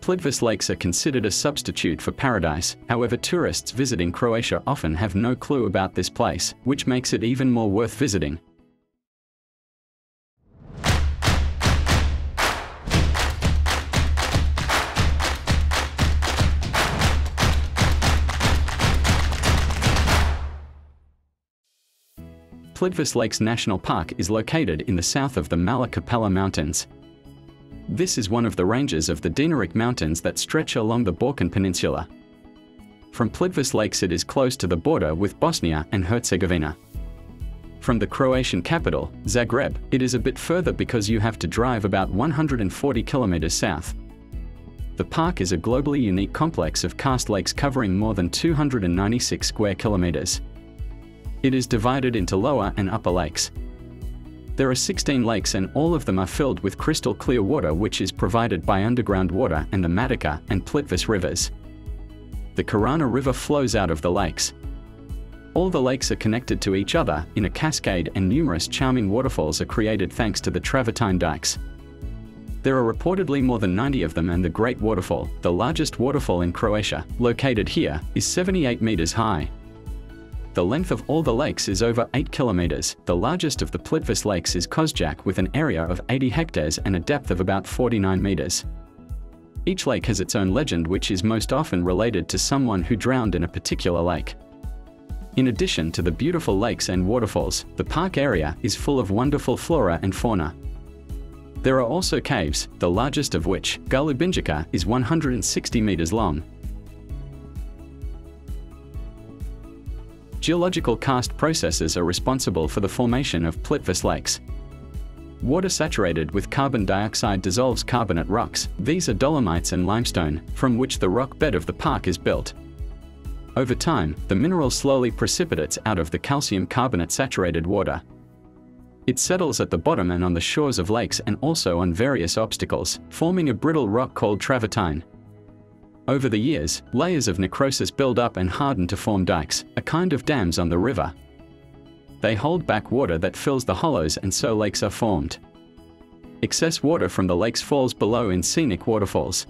Plitvice Lakes are considered a substitute for paradise. However, tourists visiting Croatia often have no clue about this place, which makes it even more worth visiting. Plitvice Lakes National Park is located in the south of the Mala Kapela Mountains. This is one of the ranges of the Dinaric Mountains that stretch along the Balkan Peninsula. From Plitvice Lakes it is close to the border with Bosnia and Herzegovina. From the Croatian capital, Zagreb, it is a bit further because you have to drive about 140 kilometers south. The park is a globally unique complex of karst lakes covering more than 296 square kilometers. It is divided into lower and upper lakes. There are 16 lakes and all of them are filled with crystal clear water which is provided by underground water and the Matica and Plitvice rivers. The Karana River flows out of the lakes. All the lakes are connected to each other in a cascade and numerous charming waterfalls are created thanks to the travertine dikes. There are reportedly more than 90 of them and the Great Waterfall, the largest waterfall in Croatia, located here, is 78 meters high. The length of all the lakes is over 8 kilometers. The largest of the Plitvice lakes is Kozjak with an area of 80 hectares and a depth of about 49 meters. Each lake has its own legend which is most often related to someone who drowned in a particular lake. In addition to the beautiful lakes and waterfalls, the park area is full of wonderful flora and fauna. There are also caves, the largest of which, Galubinjica, is 160 meters long. Geological karst processes are responsible for the formation of Plitvice lakes. Water saturated with carbon dioxide dissolves carbonate rocks. These are dolomites and limestone, from which the rock bed of the park is built. Over time, the mineral slowly precipitates out of the calcium carbonate saturated water. It settles at the bottom and on the shores of lakes and also on various obstacles, forming a brittle rock called travertine. Over the years, layers of necrosis build up and harden to form dikes, a kind of dams on the river. They hold back water that fills the hollows and so lakes are formed. Excess water from the lakes falls below in scenic waterfalls.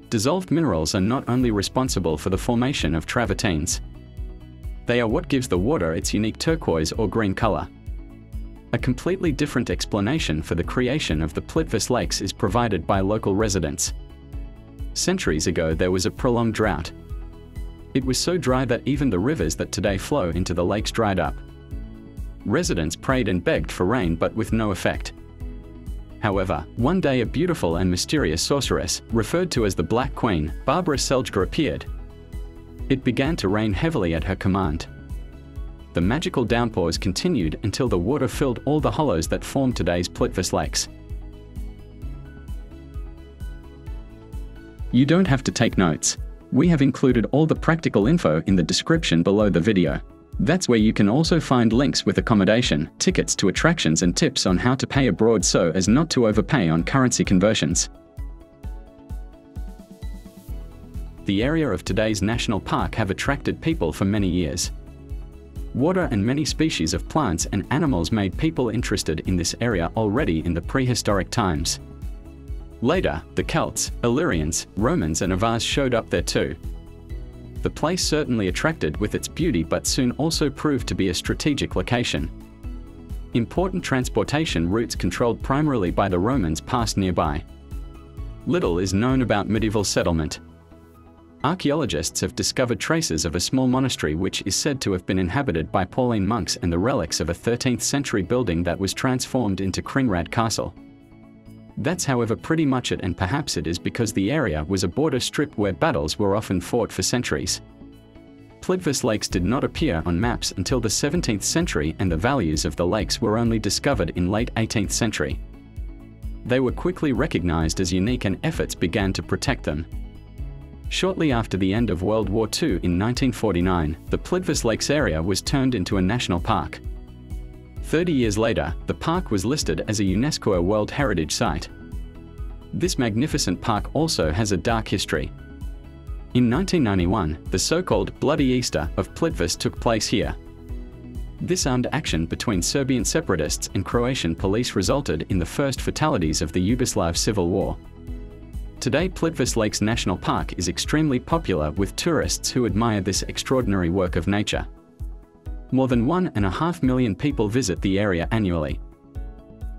Dissolved minerals are not only responsible for the formation of travertines. They are what gives the water its unique turquoise or green color. A completely different explanation for the creation of the Plitvice lakes is provided by local residents. Centuries ago there was a prolonged drought. It was so dry that even the rivers that today flow into the lakes dried up. Residents prayed and begged for rain but with no effect. However, one day a beautiful and mysterious sorceress, referred to as the Black Queen, Barbara Seljaga, appeared. It began to rain heavily at her command. The magical downpours continued until the water filled all the hollows that form today's Plitvice lakes. You don't have to take notes. We have included all the practical info in the description below the video. That's where you can also find links with accommodation, tickets to attractions and tips on how to pay abroad so as not to overpay on currency conversions. The area of today's national park have attracted people for many years. Water and many species of plants and animals made people interested in this area already in the prehistoric times. Later, the Celts, Illyrians, Romans and Avars showed up there too. The place certainly attracted with its beauty but soon also proved to be a strategic location. Important transportation routes controlled primarily by the Romans passed nearby. Little is known about medieval settlement. Archaeologists have discovered traces of a small monastery which is said to have been inhabited by Pauline monks and the relics of a 13th century building that was transformed into Kringrad Castle. That's however pretty much it, and perhaps it is because the area was a border strip where battles were often fought for centuries. Plitvice lakes did not appear on maps until the 17th century and the values of the lakes were only discovered in late 18th century. They were quickly recognized as unique and efforts began to protect them. Shortly after the end of World War II in 1949, the Plitvice Lakes area was turned into a national park. 30 years later, the park was listed as a UNESCO World Heritage Site. This magnificent park also has a dark history. In 1991, the so-called Bloody Easter of Plitvice took place here. This armed action between Serbian separatists and Croatian police resulted in the first fatalities of the Yugoslav Civil War. Today, Plitvice Lakes National Park is extremely popular with tourists who admire this extraordinary work of nature. More than 1.5 million people visit the area annually.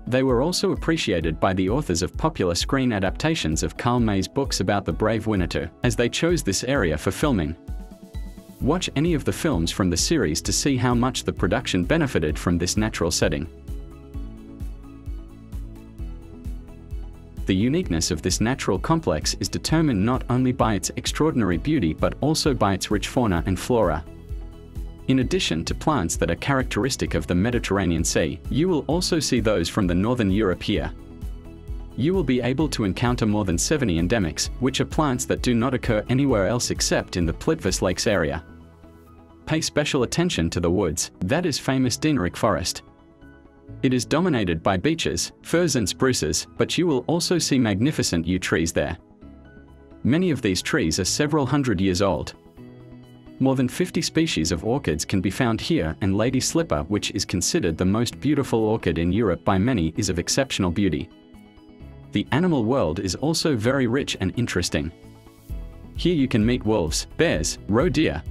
They were also appreciated by the authors of popular screen adaptations of Karl May's books about the brave Winnetou, as they chose this area for filming. Watch any of the films from the series to see how much the production benefited from this natural setting. The uniqueness of this natural complex is determined not only by its extraordinary beauty but also by its rich fauna and flora. In addition to plants that are characteristic of the Mediterranean Sea, you will also see those from the northern Europe here. You will be able to encounter more than 70 endemics, which are plants that do not occur anywhere else except in the Plitvice Lakes area. Pay special attention to the woods, that is famous Dinaric forest. It is dominated by beeches, firs and spruces, but you will also see magnificent yew trees there. Many of these trees are several hundred years old. More than 50 species of orchids can be found here, and Lady Slipper, which is considered the most beautiful orchid in Europe by many, is of exceptional beauty. The animal world is also very rich and interesting. Here you can meet wolves, bears, roe deer,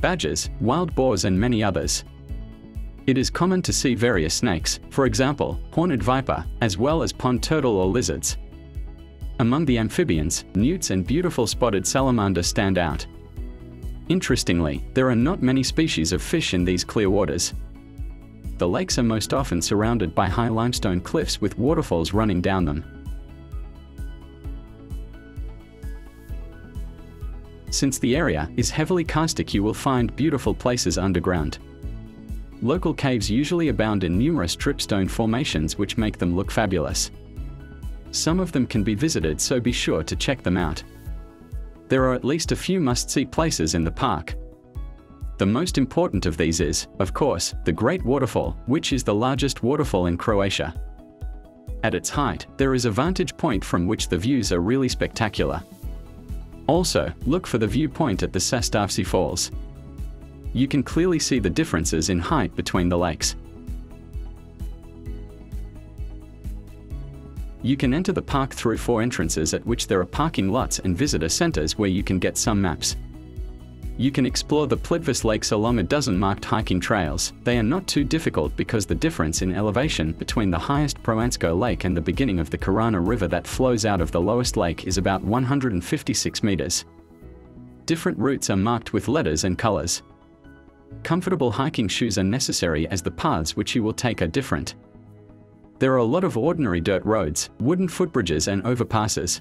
badgers, wild boars and many others. It is common to see various snakes, for example, horned viper, as well as pond turtle or lizards. Among the amphibians, newts and beautiful spotted salamander stand out. Interestingly, there are not many species of fish in these clear waters. The lakes are most often surrounded by high limestone cliffs with waterfalls running down them. Since the area is heavily karstic, you will find beautiful places underground. Local caves usually abound in numerous dripstone formations which make them look fabulous. Some of them can be visited, so be sure to check them out. There are at least a few must-see places in the park. The most important of these is, of course, the Great Waterfall, which is the largest waterfall in Croatia. At its height, there is a vantage point from which the views are really spectacular. Also, look for the viewpoint at the Sastavci Falls. You can clearly see the differences in height between the lakes. You can enter the park through 4 entrances, at which there are parking lots and visitor centers where you can get some maps. You can explore the Plitvice Lakes along a dozen marked hiking trails. They are not too difficult because the difference in elevation between the highest Proansko Lake and the beginning of the Korana River that flows out of the lowest lake is about 156 meters. Different routes are marked with letters and colors. Comfortable hiking shoes are necessary as the paths which you will take are different. There are a lot of ordinary dirt roads, wooden footbridges and overpasses.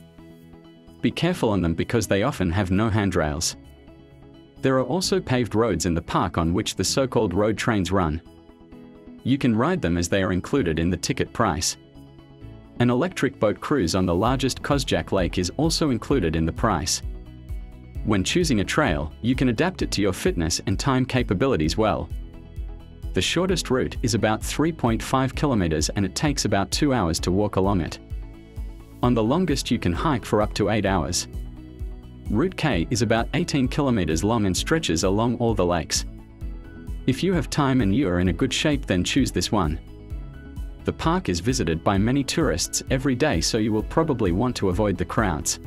Be careful on them because they often have no handrails. There are also paved roads in the park on which the so-called road trains run. You can ride them as they are included in the ticket price. An electric boat cruise on the largest Kozjak Lake is also included in the price. When choosing a trail, you can adapt it to your fitness and time capabilities well. The shortest route is about 3.5 kilometers and it takes about 2 hours to walk along it. On the longest you can hike for up to 8 hours. Route K is about 18 kilometers long and stretches along all the lakes. If you have time and you are in a good shape, then choose this one. The park is visited by many tourists every day, so you will probably want to avoid the crowds.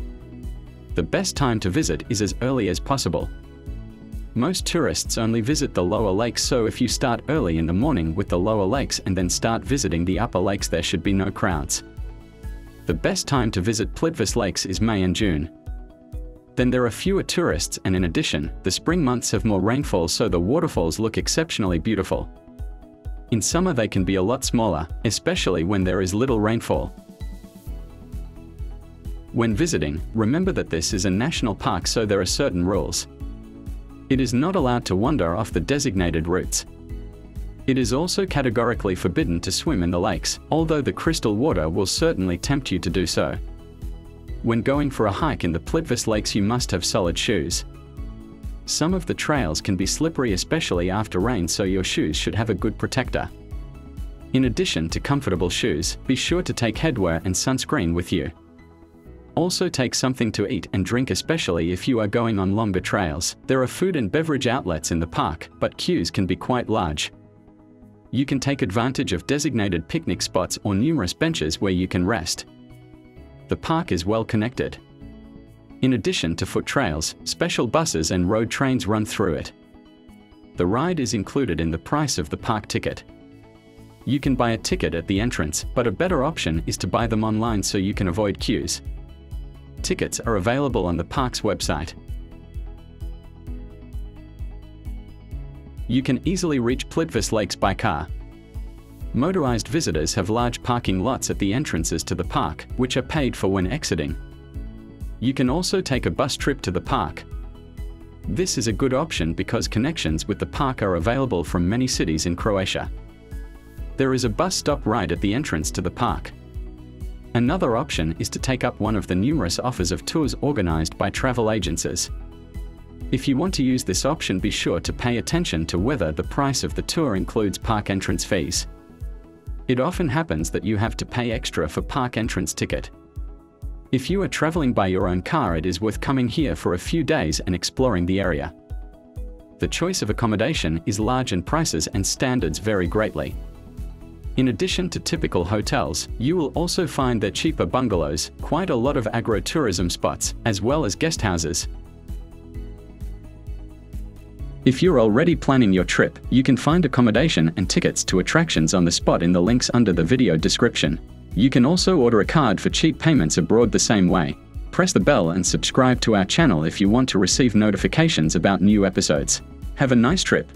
The best time to visit is as early as possible. Most tourists only visit the lower lakes, so if you start early in the morning with the lower lakes and then start visiting the upper lakes, there should be no crowds. The best time to visit Plitvice Lakes is May and June. Then there are fewer tourists, and in addition, the spring months have more rainfall, so the waterfalls look exceptionally beautiful. In summer they can be a lot smaller, especially when there is little rainfall. When visiting, remember that this is a national park, so there are certain rules. It is not allowed to wander off the designated routes. It is also categorically forbidden to swim in the lakes, although the crystal water will certainly tempt you to do so. When going for a hike in the Plitvice Lakes, you must have solid shoes. Some of the trails can be slippery, especially after rain, so your shoes should have a good protector. In addition to comfortable shoes, be sure to take headwear and sunscreen with you. Also take something to eat and drink, especially if you are going on longer trails. There are food and beverage outlets in the park, but queues can be quite large. You can take advantage of designated picnic spots or numerous benches where you can rest. The park is well connected. In addition to foot trails, special buses and road trains run through it. The ride is included in the price of the park ticket. You can buy a ticket at the entrance, but a better option is to buy them online so you can avoid queues. Tickets are available on the park's website. You can easily reach Plitvice Lakes by car. Motorized visitors have large parking lots at the entrances to the park, which are paid for when exiting. You can also take a bus trip to the park. This is a good option because connections with the park are available from many cities in Croatia. There is a bus stop right at the entrance to the park. Another option is to take up one of the numerous offers of tours organized by travel agencies. If you want to use this option, be sure to pay attention to whether the price of the tour includes park entrance fees. It often happens that you have to pay extra for park entrance ticket. If you are traveling by your own car, it is worth coming here for a few days and exploring the area. The choice of accommodation is large and prices and standards vary greatly. In addition to typical hotels, you will also find their cheaper bungalows, quite a lot of agro-tourism spots, as well as guest houses. If you're already planning your trip, you can find accommodation and tickets to attractions on the spot in the links under the video description. You can also order a card for cheap payments abroad the same way. Press the bell and subscribe to our channel if you want to receive notifications about new episodes. Have a nice trip.